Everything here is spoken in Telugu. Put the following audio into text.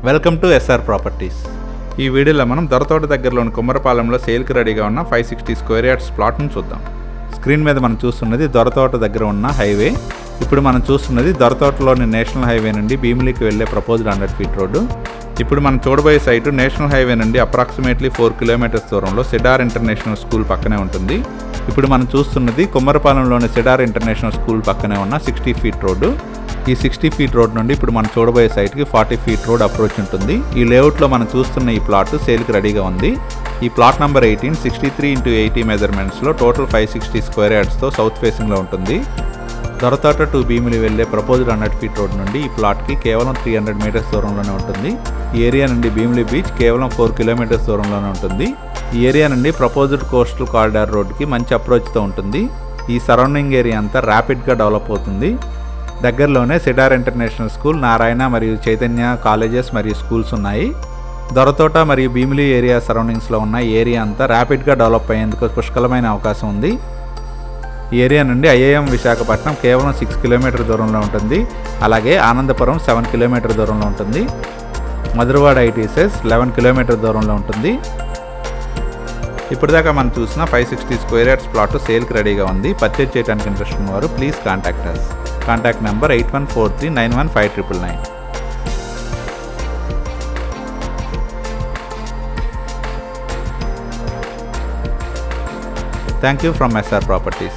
Welcome to SR properties. ఈ వీడియోలో మనం దొరతోట దగ్గరలోని కుమ్మరపాలెంలో సేల్కి రెడీగా ఉన్న 560 స్క్వేర్ యార్డ్స్ ప్లాట్ను చూద్దాం. స్క్రీన్ మీద మనం చూస్తున్నది దొరతోట దగ్గర ఉన్న హైవే. ఇప్పుడు మనం చూస్తున్నది దొరతోటలోని నేషనల్ హైవే నుండి భీమిలికి వెళ్లే ప్రపోజ్డ్ 100 ఫీట్ రోడ్డు. ఇప్పుడు మనం చూడబోయే సైటు నేషనల్ హైవే నుండి అప్రాక్సిమేట్లీ 4 కిలోమీటర్స్ దూరంలో సిడార్ ఇంటర్నేషనల్ స్కూల్ పక్కనే ఉంటుంది. ఇప్పుడు మనం చూస్తున్నది కుమ్మరపాలెంలోని సిడార్ ఇంటర్నేషనల్ స్కూల్ పక్కనే ఉన్న 60 ఫీట్ రోడ్డు. ఈ 60 ఫీట్ రోడ్ నుండి ఇప్పుడు మనం చూడబోయే సైట్కి 40 ఫీట్ రోడ్ అప్రోచ్ ఉంటుంది. ఈ లేఅవుట్లో మనం చూస్తున్న ఈ ప్లాట్ సేల్కి రెడీగా ఉంది. ఈ ప్లాట్ నెంబర్ 18 63x80 మెజర్మెంట్స్లో టోటల్ 560 స్క్వేర్ యార్డ్స్తో సౌత్ ఫేసింగ్లో ఉంటుంది. దొరతోట టు భీమిలి వెళ్లే ప్రపోజ్డ్ 100 ఫీట్ రోడ్ నుండి ఈ ప్లాట్కి కేవలం 300 మీటర్స్ దూరంలోనే ఉంటుంది. ఈ ఏరియా నుండి భీమిలి బీచ్ కేవలం 4 కిలోమీటర్స్ దూరంలోనే ఉంటుంది. ఈ ఏరియా నుండి ప్రపోజ్డ్ కోస్టల్ కారిడార్ రోడ్కి మంచి అప్రోచ్తో ఉంటుంది. ఈ సరౌండింగ్ ఏరియా అంతా ర్యాపిడ్గా డెవలప్ అవుతుంది. దగ్గరలోనే సిడార్ ఇంటర్నేషనల్ స్కూల్, నారాయణ మరియు చైతన్య కాలేజెస్ మరియు స్కూల్స్ ఉన్నాయి. దొరతోట మరియు భీమిలి ఏరియా సరౌండింగ్స్లో ఉన్న ఏరియా అంతా ర్యాపిడ్గా డెవలప్ అయ్యేందుకు పుష్కలమైన అవకాశం ఉంది. ఈ ఏరియా నుండి ఐఐఎం విశాఖపట్నం కేవలం 6 కిలోమీటర్ దూరంలో ఉంటుంది. అలాగే ఆనందపురం 7 కిలోమీటర్ దూరంలో ఉంటుంది. మధురవాడ ఐటీసెస్ 11 కిలోమీటర్ దూరంలో ఉంటుంది. ఇప్పటిదాకా మనం చూసిన 560 స్క్వేర్ యార్డ్స్ ప్లాట్ సేల్కి రెడీగా ఉంది. పర్చేజ్ చేయడానికి ఇంట్రెస్ట్ ఉన్నవారు please contact us. Contact number 8143915999. Thank you from SR Properties.